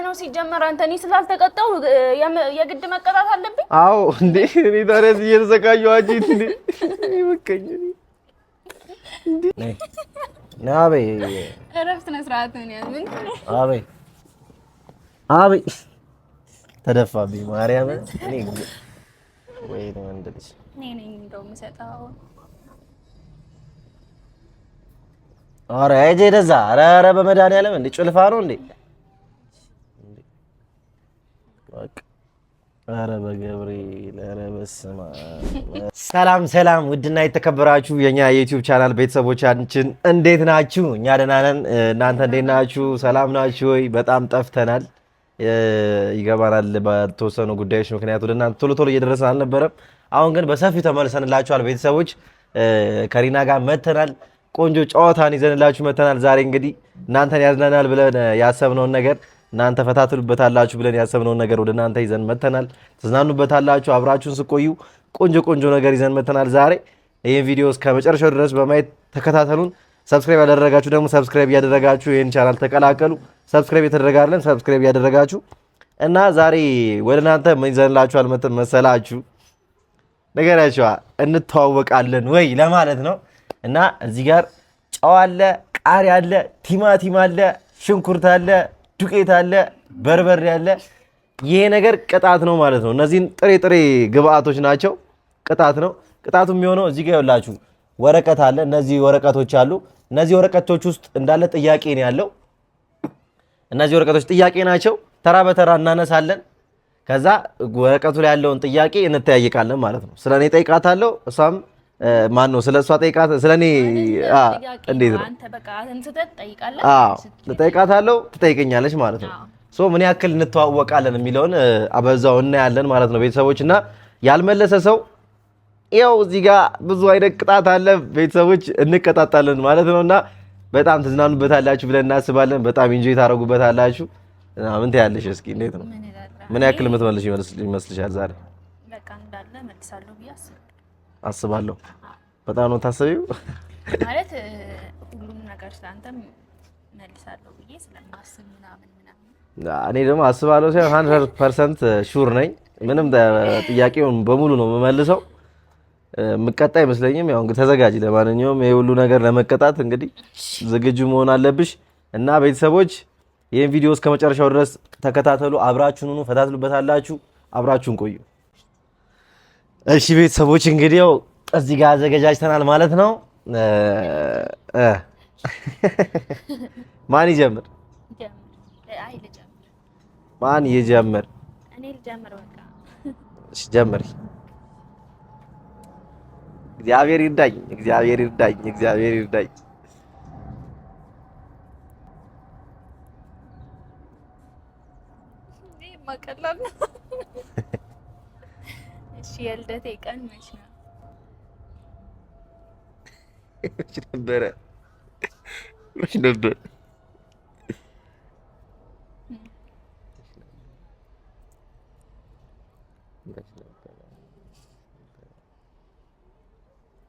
ነው ሲጀመር አንተ እኔ ስላልተቀጣው የግድ መቀጣት አለብኝ? አዎ እንዴ እኔ ታዲያ እየተዘጋጀሁ አጂ እንዴ ይወቀኝ እንዴ ናበይ እረፍት ነው ስርዓትን ያዝ ምን አበይ አበይ ተደፋብኝ ማርያም እኔ ወይ ነው እንደዚህ ነኝ እንደው የምሰጣው ኧረ አይጄ ደዛ ኧረ በመድኃኒዓለም እንዴ ጭልፋ ነው እንዴ ኧረ በገብርኤል ኧረ በስመ አብ ሰላም ውድና የተከበራችሁ የኛ የዩቲዩብ ቻናል ቤተሰቦቻችን እንዴት ናችሁ? እኛ ደህና ነን። እናንተ እንዴት ናችሁ? ሰላም ናችሁ ወይ? በጣም ጠፍተናል። ይገባናል በተወሰኑ ጉዳዮች ምክንያት ወደ እናንተ ቶሎ እየደረሰን አልነበረም። አሁን ግን በሰፊው ተመልሰንላችኋል ቤተሰቦች። ከሪና ጋር መተናል። ቆንጆ ጨዋታን ይዘንላችሁ መተናል። ዛሬ እንግዲህ እናንተን ያዝናናል ብለን ያሰብነውን ነገር እናንተ ፈታትሉበታላችሁ ብለን ያሰብነውን ነገር ወደ እናንተ ይዘን መተናል። ተዝናኑበታላችሁ። አብራችሁን ስቆዩ ቆንጆ ነገር ይዘን መተናል ዛሬ። ይህን ቪዲዮ እስከ መጨረሻው ድረስ በማየት ተከታተሉን። ሰብስክራይብ ያደረጋችሁ ደግሞ ሰብስክራይብ እያደረጋችሁ ይህን ቻናል ተቀላቀሉ። ሰብስክራይብ የተደረጋለን ሰብስክራይብ እያደረጋችሁ እና ዛሬ ወደ እናንተ ምን ይዘንላችኋል መሰላችሁ? ነገራችኋ እንተዋወቃለን ወይ ለማለት ነው። እና እዚህ ጋር ጨው አለ፣ ቃሪያ አለ፣ ቲማቲም አለ፣ ሽንኩርት አለ፣ ዱቄት አለ፣ በርበሬ አለ። ይሄ ነገር ቅጣት ነው ማለት ነው። እነዚህን ጥሬ ግብአቶች ናቸው። ቅጣት ነው። ቅጣቱ የሚሆነው እዚህ ጋር ይኸውላችሁ ወረቀት አለ። እነዚህ ወረቀቶች አሉ። እነዚህ ወረቀቶች ውስጥ እንዳለ ጥያቄ ነው ያለው። እነዚህ ወረቀቶች ጥያቄ ናቸው። ተራ በተራ እናነሳለን። ከዛ ወረቀቱ ላይ ያለውን ጥያቄ እንተያይቃለን ማለት ነው። ስለኔ ጠይቃታለሁ፣ እሷም ማን ነው ስለሷ ጠይቃት ስለኔ እንዴት ነው አንተ በቃ እንሰተት ጠይቃለህ? ጠይቃታለሁ፣ ትጠይቀኛለች ማለት ነው። ሶ ምን ያክል እንተዋወቃለን የሚለውን አበዛው እናያለን ማለት ነው ቤተሰቦች። እና ያልመለሰ ሰው ያው እዚህ ጋር ብዙ አይነት ቅጣት አለ ቤተሰቦች፣ እንቀጣጣለን ማለት ነውና በጣም ትዝናኑበታላችሁ ብለን እናስባለን። በጣም ኢንጆይ ታደርጉበታላችሁ። ምን ትያለሽ? እስኪ እንዴት ነው ምን ያክል የምትመልሽ ይመስልሻል ዛሬ? በቃ እንዳለ መልሳለሁ ብዬ አስባለሁ። በጣም ነው ታስቢው ማለት ሁሉም ነገር ስላንተም መልሳለሁ ብዬ ስለማስብ ምናምን እኔ ደግሞ አስባለሁ ሳይሆን 100% ሹር ነኝ። ምንም ጥያቄውን በሙሉ ነው የምመልሰው። ምቀጣ አይመስለኝም። ያው እንግዲህ ተዘጋጂ። ለማንኛውም ይሄ ሁሉ ነገር ለመቀጣት እንግዲህ ዝግጁ መሆን አለብሽ። እና ቤተሰቦች ይሄን ቪዲዮ እስከ መጨረሻው ድረስ ተከታተሉ። አብራችሁን ሁኑ፣ ፈታትሉበታላችሁ። አብራችሁን ቆዩ። እሺ ቤተሰቦች እንግዲህ ያው እዚህ ጋር አዘጋጅተናል ማለት ነው። ማን ይጀምር? ማን ይጀምር? እኔ ልጀምር። በቃ እሺ ጀምሪ። እግዚአብሔር ይርዳኝ፣ እግዚአብሔር ይርዳኝ፣ እግዚአብሔር ይርዳኝ። ማቀላል እሺ የልደቴ ቀን መች ነው? መች ነበረ? መች ነበር?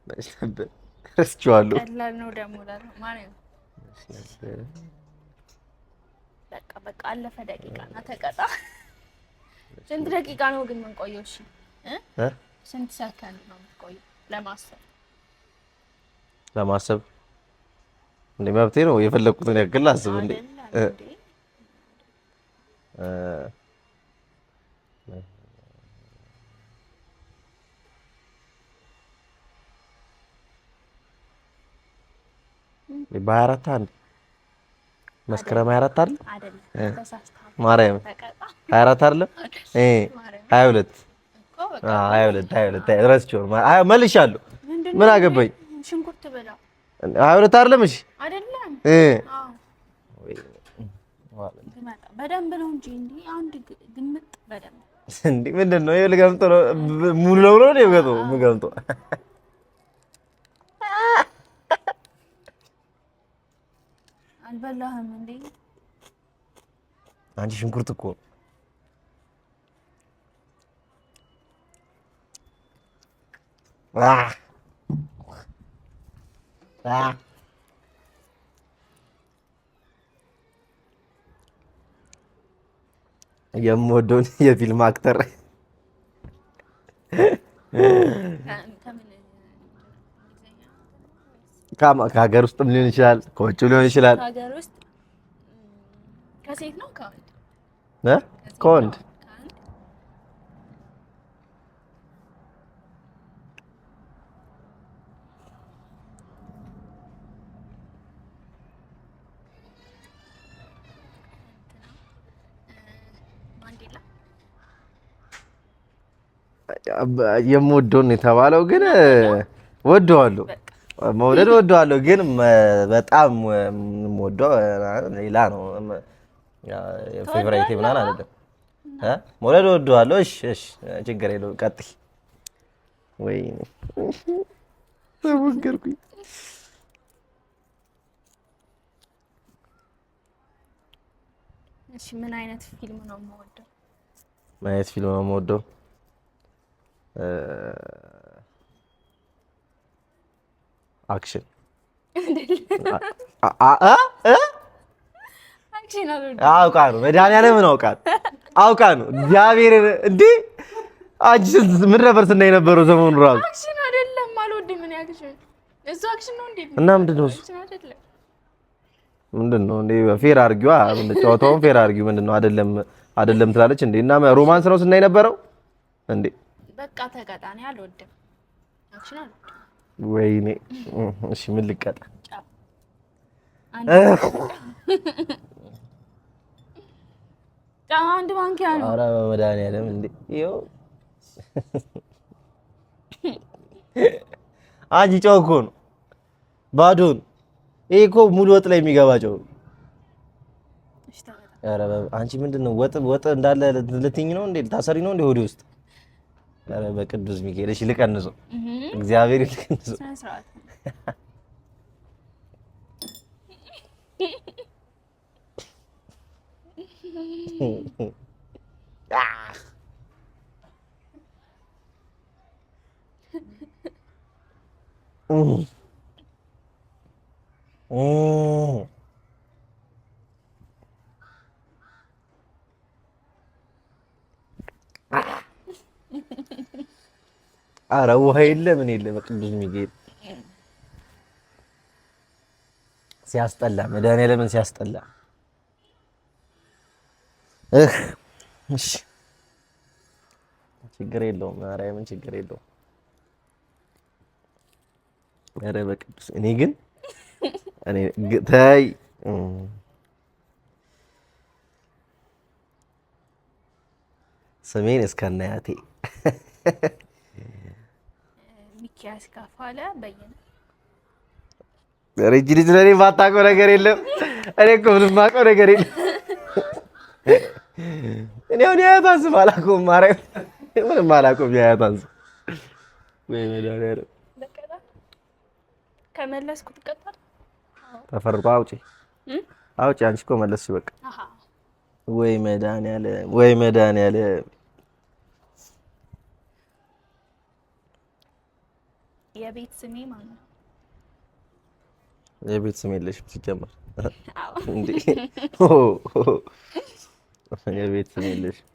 መች ነበር? ረስቼዋለሁ። ቀላል ነው ደግሞ ማለት በቃ አለፈ። ደቂቃ እና ተቀጣ። ስንት ደቂቃ ነው ግን የምንቆየው? እሺ ስንት ሰከንድ ነው የምትቆየው? ለማሰብ እንደ መብቴ ነው የፈለኩትን ያክል አስብ እንዴ። በ24 አንድ መስከረም 24 አይደል? ማርያም 24 አይደለም 22 22 ረስቼው መልሻለሁ። ምን አገባኝ? ሽንኩርት በላ 22 አይደለም? እሺ አይደለም። በደንብ ነው እንጂ እንዴ አንድ ግምት በደንብ እንዴ ምንድን ነው? ይኸው ልገምጠው ነው ሙሉ ለሙሉ ነው የምገምጠው። አልበላህም እንዴ? አንቺ ሽንኩርት እኮ የምወደውን የፊልም አክተር ከሀገር ውስጥም ሊሆን ይችላል፣ ከውጭ ሊሆን ይችላል። ከሀገር ውስጥ ከሴት ነው ከወንድ? ከወንድ የምወደውን የተባለው ግን ወደዋለሁ፣ መውደድ ወደዋለሁ፣ ግን በጣም የምወደው ሌላ ነው። ፌቨራይቴ ምናምን አይደለም። መውደድ ወደዋለሁ። እሺ እሺ፣ ችግር የለውም። ቀጥይ። ወይኔ ተወገርኩኝ። እሺ፣ ምን አይነት ፊልም ነው የምወደው? ምን አይነት ፊልም ነው የምወደው? አክሽን አውቃ ነው። መድኃኒዓለምን አውቃ ነው። እግዚአብሔርን እንዴ አንቺ ምን ነበር ስናይ የነበረው ዘመኑ ራሱ አክሽን አይደለም። አልወድም ምን አክሽን እሱ አክሽን ነው እንዴ? እና ምንድን ነው እንዴ? ፌር አርጊዋ ጨዋታውን ፌር አርጊው። ምንድን ነው አይደለም ትላለች እንዴ? እና ሮማንስ ነው ስናይ የነበረው እንዴ? በቃ ተቀጣኔ አልወድም አክሽን አልወድም። ወይኔ እሺ ምን ልቀጣ? አንድ ማንኪያ ነው። ኧረ በመድኃኒዓለም እንዴ! ይኸው አንቺ ጨው እኮ ነው ባዶን። ይሄ እኮ ሙሉ ወጥ ላይ የሚገባ ጨው። ኧረ አንቺ ምንድን ነው ወጥ እንዳለ ልትይኝ ነው እንዴ? ልታሰሪ ነው እንዴ ሆዴ ውስጥ? ኧረ በቅዱስ ሚካኤል እሺ ልቀንሰው፣ እግዚአብሔር ልቀንሰው። ኧረ ውሃ የለ ምን የለ በቅዱስ ሚካኤል ሲያስጠላ፣ መድኃኒዓለምን ሲያስጠላ። እሺ ችግር የለውም፣ ማርያምን ችግር የለውም። ኧረ በቅዱስ እኔ ተይ ስሜን እስከናያቴ ሚኪያስ ካፋለ በየነ ረጅ ልጅ ለኔ የማታውቀው ነገር የለም። እኔ እኮ ምንም የማውቀው ነገር የለም። እኔ አሁን የአያቷን ስም አላውቀውም። ማርያም ምንም አላውቀውም የአያቷን ስም። ወይ መድኃኒዓለም ከመለስኩ ትቀጣለህ። ተፈርቆ አውጪ። አንቺ እኮ መለስሽ በቃ። ወይ መድኃኒዓለም የቤት ስሜ ማን ነው? የቤት ስም የለሽም ሲጀመር። እንዴ የቤት ስም የለሽም።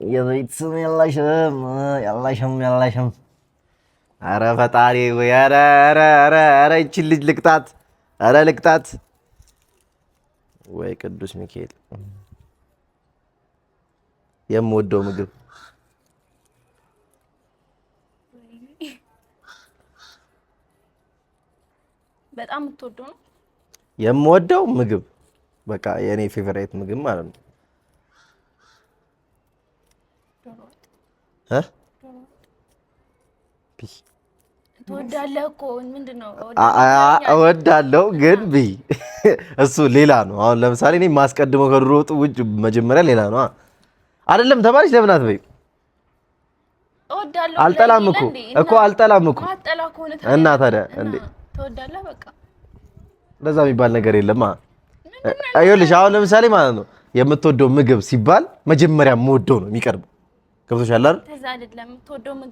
የቤት ስም የለሽም። ኧረ ፈጣሪ ወይ! ኧረ ይቺን ልጅ ልቅጣት። ወይ ቅዱስ ሚካኤል። የምወደው ምግብ በጣም የምትወደው ነው? የምወደው ምግብ በቃ የኔ ፌቨራይት ምግብ ማለት ነው። ትወዳለህ እኮ ምንድነው? እወዳለሁ ግን ብይ እሱ ሌላ ነው። አሁን ለምሳሌ እኔ የማስቀድመው ከዶሮ ወጥ ውጭ መጀመሪያ ሌላ ነው አይደለም ተባለች። ለምን አትበይም? አልጠላም እኮ እና ታዲያ እንዴ ትወዳለህ? በቃ እንደዛ የሚባል ነገር የለም። ይኸውልሽ አሁን ለምሳሌ ማለት ነው የምትወደው ምግብ ሲባል መጀመሪያ የምወደው ነው የሚቀርበው። ገብቶሻል አይደል?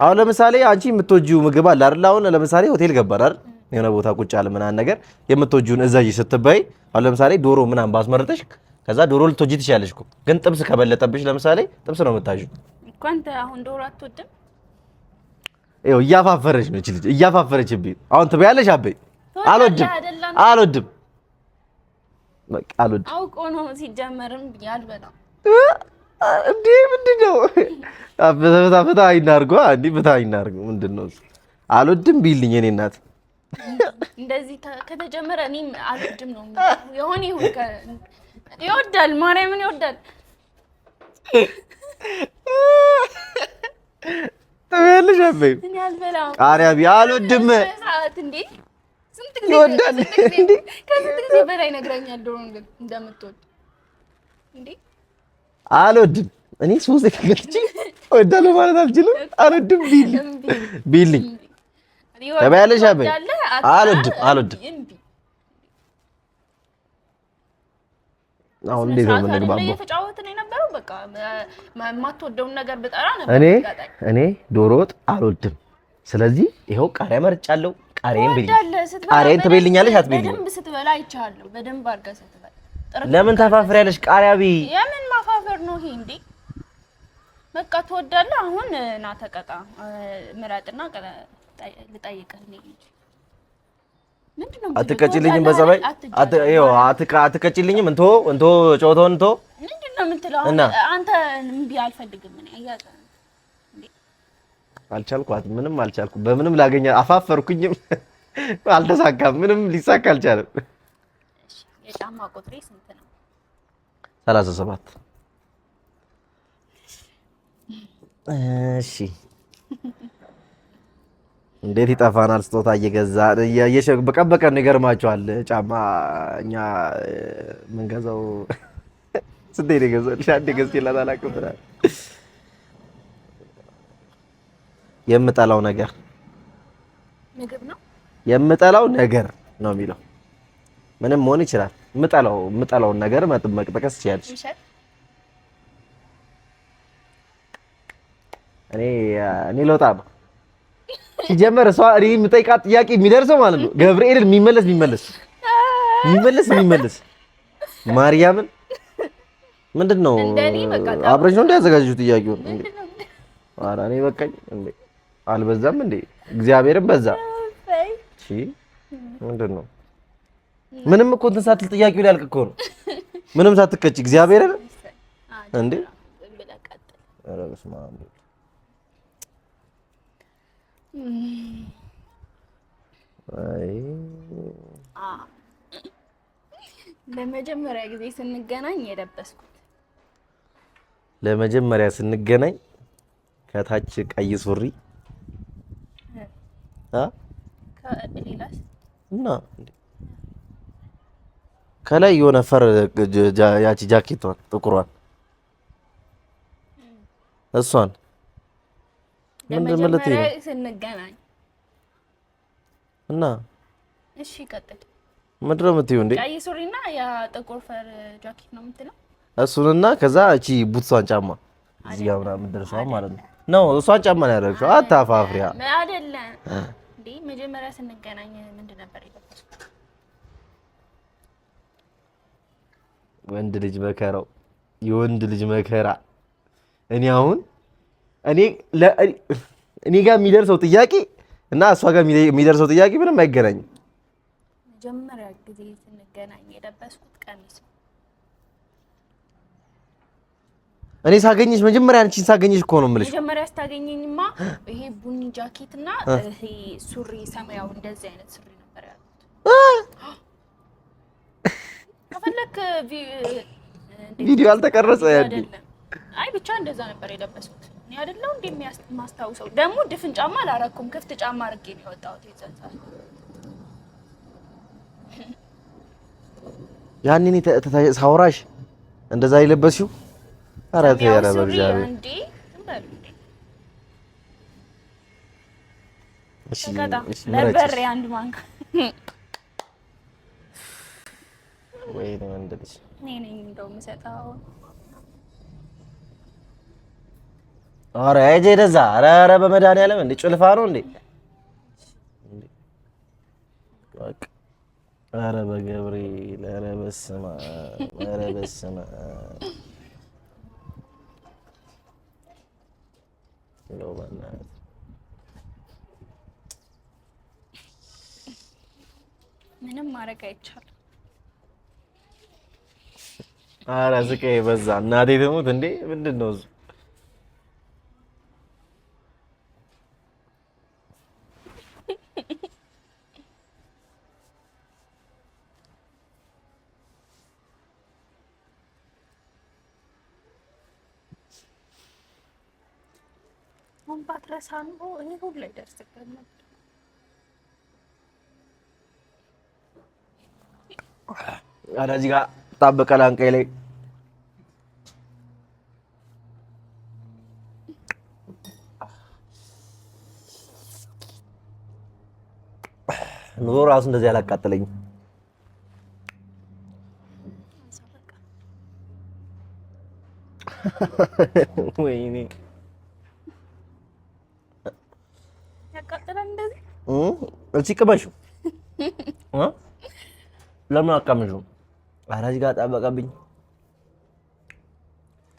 አሁን ለምሳሌ አንቺ የምትወጂው ምግብ አለ አይደል? አሁን ለምሳሌ ሆቴል ገባን አይደል? የሆነ ቦታ ቁጭ አለ ምናምን ነገር የምትወጂውን እዛጂ ስትበይ፣ አሁን ለምሳሌ ዶሮ ምናምን ባስመረጠሽ ከዛ ዶሮ ልትወጂ ትችያለሽ እኮ ግን ጥብስ ከበለጠብሽ ለምሳሌ ጥብስ ነው የምታዥው እኮ አንተ አሁን ዶሮ አትወድም ይኸው እያፋፈረች ነው እቺ ልጅ እያፋፈረችብኝ አሁን ትበያለሽ አበይ አልወድም በቃ አልወድም አውቆ ነው ሲጀመርም ያልበላው እንዴ ምንድነው ፈታ ይናርጓ እንዴ ፈታ ይናርጉ ምንድነው አልወድም ቢልኝ እኔ እናት እንደዚህ ከተጀመረ እኔም አልወድም ነው የሆነ ይወዳል ማርያምን ይወዳል ትበያለሽ አበይ እኔ አልበላም ቃሪያ አልወድም እንዴ ስንት ይወዳል እንዴ ከስንት ጊዜ በላይ ነግረኛል ዶሮ እንደምትወድ እንዴ አልወድም እኔ ሶስት ከገርቺ ወዳለው ማለት አልችልም አልወድም ቢልኝ ትበያለሽ አበይ አልወድም አሁን እንዴት ነው የምንግባባው እየተጫወትን የነበረው በቃ የማትወደውን ነገር ብጠራ ነበር እኔ ዶሮ ወጥ አልወድም ስለዚህ ይኸው ቃሪያ መርጫለሁ ቃሪያን ቢልኝ ቃሪያን ትበይልኛለሽ አትበይልኝ በደንብ ስትበላ አይቻለሁ በደንብ አድርገህ ስትበላ ለምን ታፋፍሪያለሽ ቃሪያ ቢ የምን ማፋፈር ነው ይሄ እንዴ በቃ ትወዳለህ አሁን ና ተቀጣ ምረጥና ልጠይቅህ ነው እንጂ ምንድነው አትቀጭልኝም በጸባይ አትቀጭልኝም እንቶ ጮቶን እንቶ ምንድነው የምትለው አንተ እምቢ አልፈልግም እኔ አያዛ እንዴ አልቻልኳትም ምንም አልቻልኩም በምንም ላገኛ አፋፈርኩኝም አልተሳካም ምንም ሊሳካ አልቻለም እሺ የጫማ ቁጥሬ ስንት ነው 37 እሺ እንዴት ይጠፋናል ስጦታ እየገዛ በቀን በቀን ይገርማቸዋል ጫማ እኛ የምንገዛው ስንቴ ነው የገዛሁልሽ አንዴ ገዝቼላት አላውቅም ብላለች የምጠላው ነገር ምግብ ነው የምጠላው ነገር ነው የሚለው ምንም መሆን ይችላል የምጠላውን ነገር መጥቀስ ትችያለሽ እኔ ለውጣ ነው ሲጀመር እሷ እኔ የምጠይቃት ጥያቄ የሚደርሰው ማለት ነው ገብርኤልን የሚመለስ ማርያምን ምንድነው አብረሽ ነው እንዲያዘጋጁ ጥያቄውን ኧረ እኔ በቃኝ እንዴ አልበዛም እንዴ እግዚአብሔርን በዛ እሺ ምንድነው ምንም እኮ እንትን ሳትል ጥያቄው ሊያልቅ እኮ ነው ምንም ሳትቀጭ እግዚአብሔርን እንዴ ኧረ በስመ አብ ለመጀመሪያ ጊዜ ስንገናኝ የለበስኩት ለመጀመሪያ ስንገናኝ ከታች ቀይ ሱሪ ከሌላስ እና ከላይ የሆነ ፈር ያቺ ጃኬቷን ጥቁሯን እሷን ምንድን ማለት ነው ስንገናኝ እና እሺ ቀጥል ምንድን ነው የምትይው እንዴ ቀይ ሱሪና ያ ጥቁር ፈር ጃኬት ነው የምትለው እሱንና ከዛ እቺ ቡትሷን ጫማ እዚህ ጋር ምናምን ደርሷል ማለት ነው እሷን ጫማ ነው ያደረግሽው አታፋፍሪያ አይደለም እንዴ መጀመሪያ ስንገናኝ ምንድን ነበር የለበስኩት ወንድ ልጅ መከራው የወንድ ልጅ መከራ እኔ ጋር የሚደርሰው ጥያቄ እና እሷ ጋር የሚደርሰው ጥያቄ ምንም አይገናኝም መጀመሪያ ጊዜ ስንገናኝ የለበስኩት ቀሚስ እኔ ሳገኝሽ መጀመሪያ አንቺን ሳገኝሽ እኮ ነው የምልሽ መጀመሪያ ስታገኘኝማ ይሄ ቡኒ ጃኬት እና ይሄ ሱሪ ሰማያዊ እንደዚህ አይነት ሱሪ ነበር ያልኩት ከፈለክ ቪዲዮ አልተቀረጸ አይ ብቻ እንደዛ ነበር የለበስኩት እኔ አይደለም እንደሚያስታውሰው ደግሞ ድፍን ጫማ አላረኩም ክፍት ጫማ አድርጌ ነው የወጣሁት የዛን ያኔ ሳውራሽ እንደዛ የለበስሽው አራተ ያለ በእግዚአብሔር እንዴ እሺ ነበር አንድ ማንካ ወይ ነው እንደዚህ እኔ ነኝ እንደው የምሰጠው ኧረ አይጄ ደዛ ኧረ በመድኃኒዓለም እንዴ ጭልፋ ነው እንዴ በቃ ኧረ በገብርኤል ኧረ በስመ አብ ኧረ በስመ አብ ነው በእናትህ ምንም ማድረግ አይቻልም። ኧረ ስቃዬ በዛ እናቴ ትሙት እንዴ ምንድን ነው እሱ ባትረሳ ነው እኔ ሁሉ ላይ ደርስበት ነበር። ኧረ እዚህ ጋር ጣበቀ ላንቃዬ ላይ ኑሮ ራሱ እንደዚህ አላቃጠለኝም። ወይኔ ያቃጥላል እንደዚህ እዚህ ቅመሹ ለምን አቃምሹ? ኧረ እዚህ ጋር ጣበቀብኝ።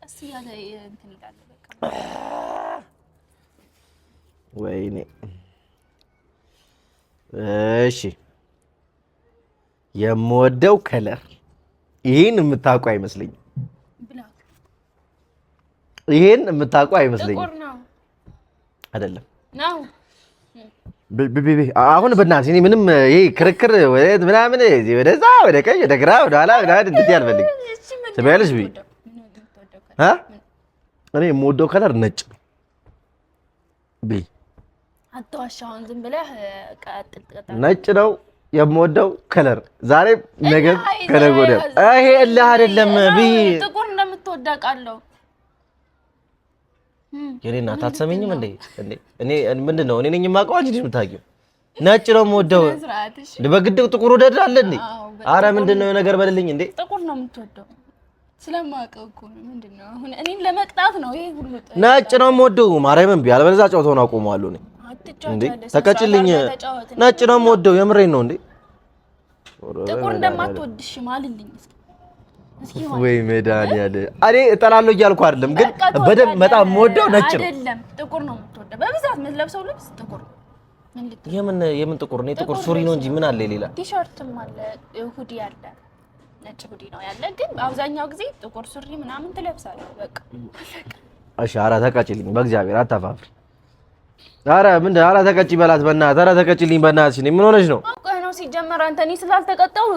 ቀስ እያለ እንትን ይላል በቃ። ወይኔ እሺ የምወደው ከለር ይሄን የምታውቁ አይመስለኝም። ብላክ ይሄን የምታውቁ አይመስለኝም። ጥቁር ነው አይደለም ነው አሁን በእናትህ እኔ ምንም ይሄ ክርክር ምናምን ወደዛ ወደ ቀኝ ወደ ግራ ወደ ኋላ ምናምን እንድትይ አልፈልግም። ትበያለሽ ቢ እኔ የምወደው ከለር ነጭ ነው። ቢ አትዋሻውን ዝም ብለህ ቀጥል። ነጭ ነው የምወደው ከለር ዛሬ ነገ ከነገ ወዲያ። ይሄ እልህ አይደለም ቢ ጥቁር እንደምትወድ አውቃለሁ። የኔ እናት አትሰሚኝም እንዴ? እኔ ምንድነው እኔ ነኝ የማውቀው አንቺ ነሽ የምታውቂው። ነጭ ነው የምወደው። በግድ ጥቁር ወደድ አለ እንዴ? አረ ምንድነው ነገር በልልኝ እንዴ? ጥቁር ነው የምትወደው ስለማውቀው እኮ ነው። ምንድነው አሁን እኔን ለመቅጣት ነው ይሄ ሁሉ? ነጭ ነው የምወደው ማርያምን ቢ አልበለዚያ ጨዋታውን አቆመዋለሁ እኔ እንዴ። ተቀጭልኝ። ነጭ ነው የምወደው የምሬን ነው እንዴ። ጥቁር እንደማትወድሽ ማልልኝ እስኪ ወይ መድኃኒዓለም እኔ እጠላለሁ እያልኩ አይደለም፣ ግን በደምብ በጣም የምወደው ነጭ ነው። አይደለም ጥቁር ነው የምትወደው በብዛት የምትለብሰው ልብስ ጥቁር ነው። የምን ጥቁር ነው? ጥቁር ሱሪ ነው እንጂ ምን አለ ሌላ? ቲሸርትም አለ ሁዲ አለ ነጭ ሁዲ ነው ያለ፣ ግን አብዛኛው ጊዜ ጥቁር ሱሪ ምናምን ትለብሳለህ። በቃ እሺ። ኧረ ተቀጭልኝ በእግዚአብሔር አታፋፍሪ። ኧረ ምንድን ኧረ ተቀጭ በላት በእናትህ። ኧረ ተቀጭልኝ በእናትሽ። ምን ሆነሽ ነው? ሲጀመር አንተ እኔ ስላልተቀጣው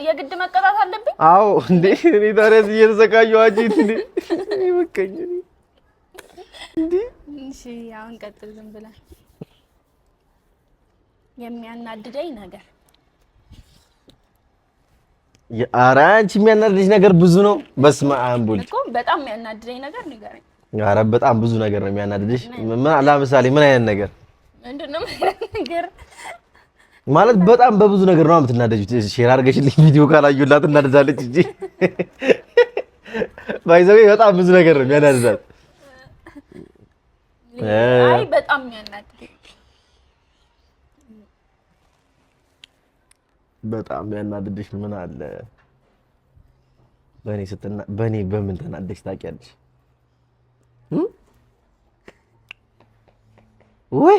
የግድ መቀጣት አለብኝ? አዎ እንዴ እኔ ታዲያ እየተሰቃየሁ አንቺ እንዴ ይወቀኝ እንዴ። እሺ አሁን ቀጥል ዝም ብለህ። የሚያናድደኝ ነገር ኧረ አንቺ የሚያናድደኝ ነገር ብዙ ነው። በስመ አብ ወልድ እኮ በጣም የሚያናድደኝ ነገር ንገረኝ። ኧረ በጣም ብዙ ነገር ነው የሚያናድድሽ። ለምሳሌ ምን አይነት ነገር? ምንድነው ነገር ማለት በጣም በብዙ ነገር ነው የምትናደጂው። ሼር አድርገሽልኝ ቪዲዮ ካላዩላት እናደዳለች እንጂ ባይዘው በጣም ብዙ ነገር ነው የሚያናድዳት። አይ በጣም የሚያናድደኝ በጣም የሚያናድድሽ ምን አለ? በእኔ በምን ተናደሽ ታውቂያለሽ? ወይ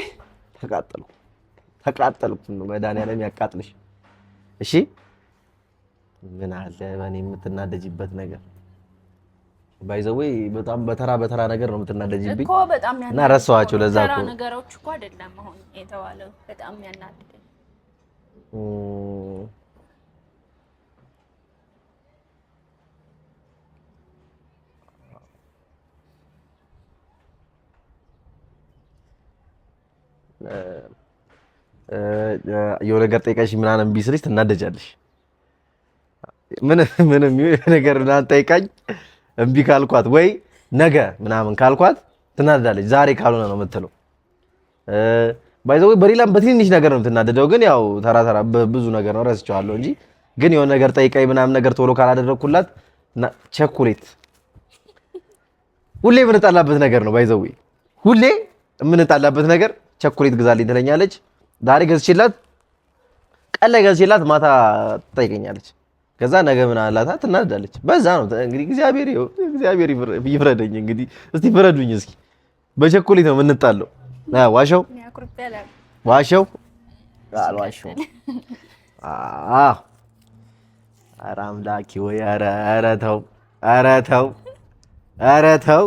ተቃጠልኩ ነው መድኃኒዓለም ያቃጥልሽ። እሺ ምን አለ በእኔ የምትናደጂበት ነገር? ባይዘው በጣም በተራ ነገር ነው የምትናደጂብኝ እኮ በጣም ያናድደኝ እና ረሳኋቸው። ለዛ እኮ ነገሮች እኮ አይደለም አሁን የተባለው በጣም ያናድደኝ። የሆነ ነገር ጠይቀሽ ምናምን እምቢ ስልሽ ትናደጃለሽ። ምንም ነገር ምናምን ጠይቃኝ እምቢ ካልኳት ወይ ነገ ምናምን ካልኳት ትናደዳለች። ዛሬ ካልሆነ ነው የምትለው። ባይዘው በሌላም በትንሽ ነገር ነው የምትናደደው፣ ግን ያው ተራ ብዙ ነገር ነው ረስቼዋለሁ እንጂ ግን የሆነ ነገር ጠይቃኝ ምናምን ነገር ቶሎ ካላደረኩላት ቸኮሌት ሁሌ የምንጣላበት ነገር ነው። ባይዘው ሁሌ የምንጣላበት ነገር ቸኮሌት ግዛልኝ ትለኛለች። ዛሬ ገዝቼላት ቀን ላይ ገዝቼላት ማታ ትጠይቀኛለች። ከዛ ነገ ምን አላታ ትናደዳለች። በዛ ነው እንግዲህ እግዚአብሔር ይፍረደኝ። እንግዲህ እስቲ ፍረዱኝ እስኪ። በቸኮሌት ነው የምንጣለው። ዋሻው አልዋሻው። ኧረ አምላኬ ወይ! ኧረ ተው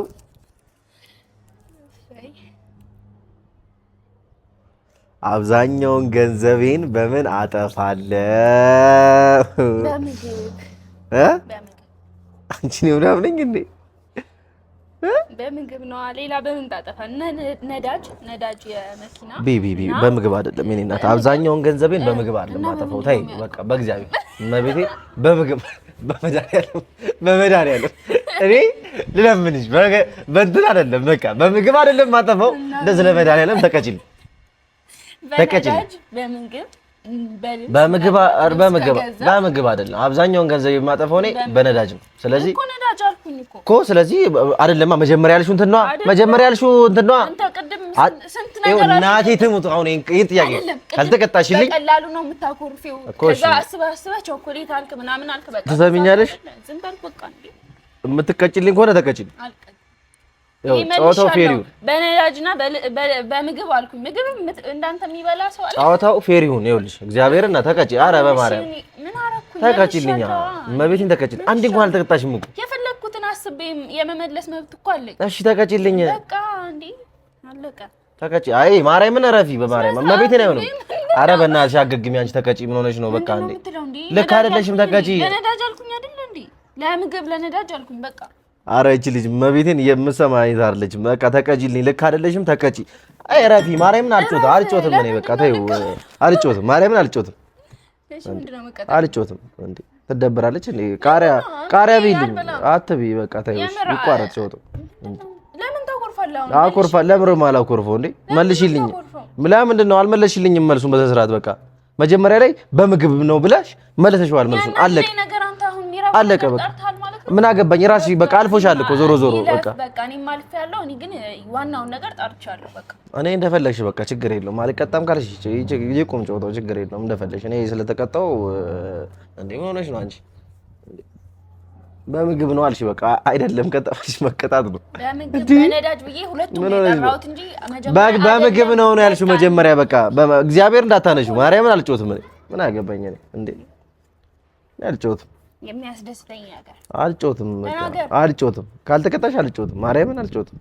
አብዛኛውን ገንዘቤን በምን አጠፋለሁ? አንቺ ነው ምናምን እንዴ? በምግብ ነው። ሌላ በምን ታጠፋ? ነዳጅ የመኪና በምግብ አይደለም የኔ እናት። አብዛኛውን ገንዘቤን በምግብ አይደለም አጠፋው። ተይ በቃ በእግዚአብሔር መቤቴ፣ በምግብ በመድኃኒዓለም እኔ ልለምንሽ፣ በእንትን አይደለም በቃ በምግብ አይደለም ማጠፋው። እንደዚህ ለመድኃኒዓለም ተቀጭልኝ። በምግብ አይደለም አብዛኛውን ገንዘብ የማጠፋው እኔ በነዳጅ ነው። ስለዚህ እኮ ነዳጅ አልኩኝ እኮ ስለዚህ አይደለማ መጀመሪያ ያልሽው እንትን ነዋ። አንተ ቅድም ስንት ነገር እናቴ ትሙት። አሁን ይሄን ጥያቄ ካልተቀጣሽልኝ በቀላሉ ነው የምታኮርፊው። ከዛ አስበህ ቾኮሌት አልክ ምናምን አልክ። በቃ ትሰሚኛለሽ? ዝም በል በቃ እንዴ። የምትቀጭልኝ ከሆነ ተቀጭልኝ። ጨዋታው ፌሪው በነዳጅና በምግብ አልኩኝ። ምግብ እንዳንተ የሚበላ ሰው አለ? ጨዋታው ፌሪውን ይኸውልሽ፣ እግዚአብሔርና ተቀጭ። ኧረ በማርያም ምን አደረኩኝ? ተቀጭልኝ፣ መቤቴን ተቀጭልኝ። አንድ እንኳን አልተቀጣሽም እኮ። የፈለኩትን አስቤ የመመለስ መብት እኮ አለኝ። እሺ ተቀጭልኝ። በቃ እንዴ አለቀ። ተቀጭ። አይ ማርያምን እረፊ፣ በማርያም መቤቴን አይሆንም። ኧረ በእናትሽ አገግሚ አንቺ። ተቀጭ። ምን ሆነሽ ነው? በቃ እንዴ ልክ አይደለሽም። ተቀጭ። ለነዳጅ አልኩኝ አይደል እንዴ? ለምግብ ለነዳጅ አልኩኝ በቃ። ኧረ እቺ ልጅ መቤቴን የምሰማ አይታለች። በቃ ተቀጪልኝ። ልክ አይደለሽም። ተቀጪ። አይ ረፊ ማርያምን አልጮትም። እኔ በቃ ተይው፣ አልጮትም። ማርያምን አልጮትም። እሺ ምንድነው መቀጣ? አልጮትም። እንዴ ትደበራለች እንዴ? ቃሪያ ቢልኝ አትቢ። በቃ ተይው፣ ይቋረጥ ጮቱ። ለምን ታኮርፋለህ? አኮርፋለሁ። ለምን ማላኮርፈው እንዴ? መልሽልኝ። ለምንድን ነው አልመለሽልኝም? መልሱን በዛ ስርዓት በቃ መጀመሪያ ላይ በምግብ ነው ብለሽ መለሰሽዋል። መልሱን አለቀ። አለቀ በቃ ምን አገባኝ? ራስሽ በቃ አልፎሻል እኮ ዞሮ በቃ እኔም አልፌያለሁ። እኔ ግን ዋናውን ነገር ጣርቻለሁ። በቃ እኔ እንደፈለግሽ በቃ ችግር የለውም። አልቀጣም ካልሽ ይቁም ጨዋታው፣ ችግር የለውም። እንደፈለግሽ እኔ ስለተቀጣው እንዴ ምን ሆነሽ ነው አንቺ? በምግብ ነው አልሽ። በቃ አይደለም ቀጣሽ መቀጣት ነው። በምግብ በነዳጅ ብዬ ሁለቱም የጠራሁት እንጂ በምግብ ነው ያልሽው መጀመሪያ። በቃ እግዚአብሔር እንዳታነሺው ማርያምን አልጮትም። እኔ ምን አገባኝ? እኔ እንዴ አልጮትም። የሚያስደስተኝ ነገር አልጮትም። ካልተቀጣሽ አልጮትም። ማርያምን አልጮትም።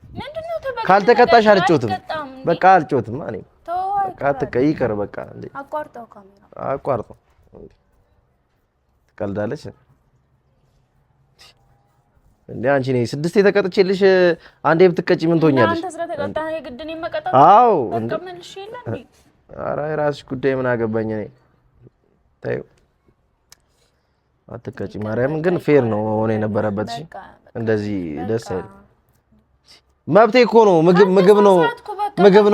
ካልተቀጣሽ አልጮትም። በቃ አልጮትም። እኔ በቃ ይቅር በቃ እንዴ አቋርጠው፣ ካሜራ አቋርጠው። ትቀልዳለች እንዴ አንቺ? ነኝ 6 የተቀጥቼልሽ አንዴ ብትቀጪ ምን ትሆኛለሽ? አንተ ስለተቀጣህ የግድ እኔን መቀጣት? አዎ በቃ መልሽ የለ እንዴ? ኧረ የራስሽ ጉዳይ፣ ምን አገባኝ እኔ። ተይው አትቀጪ። ማርያምን ግን ፌር ነው ሆነ የነበረበት። እሺ እንደዚህ ደስ አይልም። መብቴ እኮ ነው። ምግብ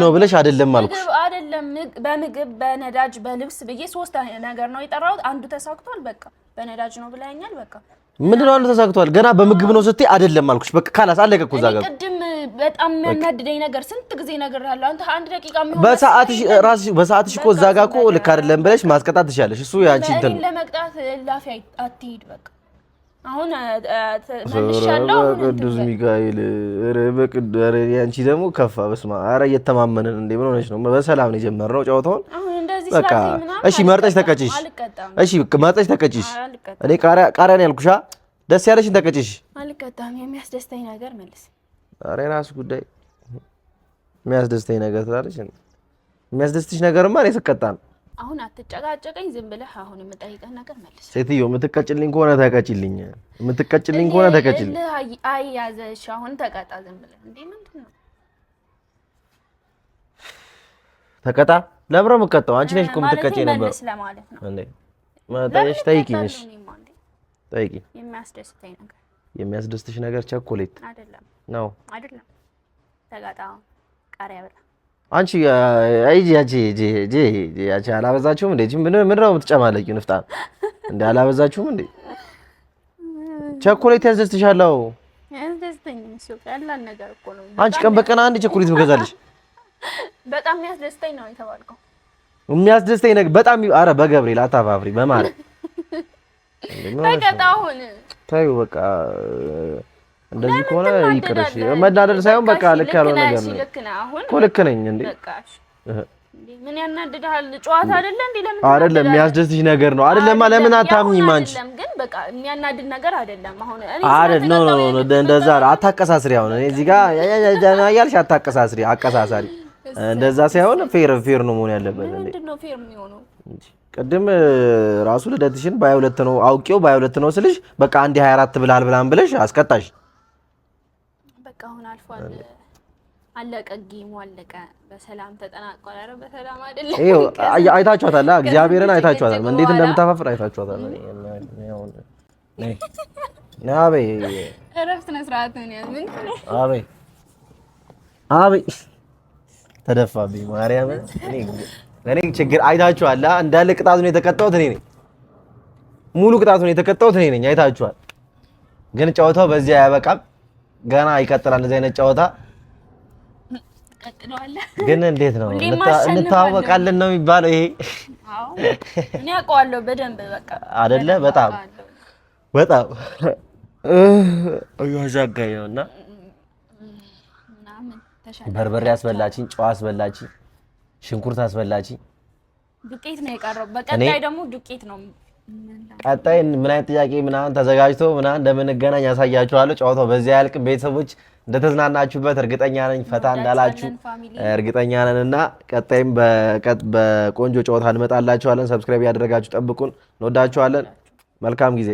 ነው ብለሽ አይደለም አልኩሽ። አይደለም በምግብ በነዳጅ በልብስ ብዬ 3 ነገር ነው የጠራሁት። አንዱ ተሳክቷል። በቃ በነዳጅ ነው ብለኸኛል። በቃ ምንድነው አንዱ ተሳክቷል? ገና በምግብ ነው ስትይ አይደለም አልኩሽ። በቃ ካላስ አለቀ እኮ እዛ ጋር። ቅድም በጣም የሚያናድደኝ ነገር ስንት ጊዜ ነገር ያለው አንተ 1 ደቂቃ የሚሆን በሰዓትሽ እኮ እዛ ጋር እኮ ልክ አይደለም ብለሽ ማስቀጣት ትችያለሽ። እሱ ያንቺ እንትን ነው። ለመቅጣት ላፊ አትሂድ። በቃ አሁን መልሻለሁ። ቅዱስ ሚካኤል ኧረ ያንቺ ደግሞ ከፋ። በስመ አብ። ኧረ እየተማመንን እንዴ ምን ሆነሽ ነው? በሰላም ነው የጀመርነው ጨዋታውን። በቃ እሺ መርጠሽ ተቀጭሽ። እሺ መርጠሽ ተቀጭሽ። እኔ ቃሪያ ነው ያልኩሽ። ደስ ያለሽን ተቀጭሽ። አልቀጣም። የሚያስደስተኝ ነገር መልስ። ኧረ የራስሽ ጉዳይ። የሚያስደስተኝ ነገር ትላለሽ። የሚያስደስትሽ ነገርማ እኔ ስቀጣ ነው። አሁን አትጨቃጨቀኝ። ዝም ብለህ አሁን የምጠይቀህ ነገር መልስ። ሴትዮ የምትቀጭልኝ ከሆነ ተቀጭልኝ። የምትቀጭልኝ ከሆነ ተቀጭልኝ። አያዘሽ አሁን ተቀጣ። ዝም ብለህ እንዴ ምንድን ነው? ተቀጣ። ለምሮ የምትቀጣው አንቺ ነሽ እኮ የምትቀጪ ነበር እንዴ? ማለትሽ ጠይቂኝ። እሺ ጠይቂኝ። የሚያስደስተኝ ነገር የሚያስደስትሽ ነገር ቸኮሌት አይደለም ነው? አይደለም። ተቀጣ። ቃሪያ ብላ አንቺ ያቺ አላበዛችሁም እንዴ? ምን ነው የምትጨማለቂው? ንፍጣ እንዴ አላበዛችሁም እንዴ? ቸኮሌት ያስደስትሻል? አዎ ያስደስተኛል። እሱ ቀላል ነገር እኮ ነው። አንቺ ቀን በቀን አንድ ቸኮሌት ብገዛልሽ በጣም ያስደስተኝ ነው የተባልከው። የሚያስደስተኝ ነገር በጣም ኧረ በገብርኤል አታፋፍሪ በማለት ተቀጣሁን ታዩ በቃ እንደዚህ ከሆነ ይቅርሽ። መናደድ ሳይሆን በቃ ልክ ያለው ነገር ነው እኮ ልክ ነኝ እንዴ? ምን ያናድዳል? ጨዋታ አይደለ እንዴ? ለምን አይደለም የሚያስደስትሽ ነገር ነው አይደለም? ለምን አታምኚም አንቺ? ግን በቃ የሚያናድድ ነገር አይደለም። አሁን እኔ አይደል ኖ እንደዛ አታቀሳስሪ። አሁን እኔ እዚህ ጋር ያያያያልሽ አታቀሳስሪ። አቀሳሳሪ እንደዛ ሳይሆን ፌር ነው መሆን ያለበት። ምንድን ነው ፌር የሚሆነው? ቅድም ራሱ ልደትሽን በ22 ነው አውቄው በ22 ነው ስልሽ በቃ አንዴ 24 ብላል ብላን ብለሽ አስቀጣሽ። በቃ አሁን አልፏል። አለቀ፣ ጌሙ አለቀ፣ በሰላም ተጠናቋል። ኧረ በሰላም አይደለም። ይኸው አይታችኋታል፣ እግዚአብሔርን አይታችኋታል፣ እንዴት እንደምታፋፍር አይታችኋታል። አቤይ እረፍት ነው ስርዓት ነው ያዝ ምን አቤይ አቤይ ተደፋብኝ ማርያም። እኔ ችግር አይታችኋል። እንዳለ ቅጣቱን የተቀጣሁት እኔ ነኝ። ሙሉ ቅጣቱን የተቀጣሁት እኔ ነኝ። አይታችኋል። ግን ጨዋታው በዚህ አያበቃም፣ ገና ይቀጥላል። እንደዚህ አይነት ጨዋታ ግን እንዴት ነው እንታወቃለን ነው የሚባለው? ይሄ አዎ እኔ አውቀዋለሁ በደንብ በቃ አይደለ? በጣም ያዛጋየውና በርበሬ አስበላችኝ፣ ጨው አስበላችኝ፣ ሽንኩርት አስበላችኝ። ዱቄት ነው የቀረው። በቀጣይ ደግሞ ዱቄት ነው። ቀጣይ ምን አይነት ጥያቄ ምናምን ተዘጋጅቶ ምናምን እንደምንገናኝ ያሳያችኋለሁ። ጨዋታው በዚህ ያልቅም። ቤተሰቦች እንደተዝናናችሁበት እርግጠኛ ነኝ፣ ፈታ እንዳላችሁ እርግጠኛ ነንና ቀጣይም በቆንጆ ጨዋታ እንመጣላችኋለን። ሰብስክራይብ ያደረጋችሁ ጠብቁን። እንወዳችኋለን። መልካም ጊዜ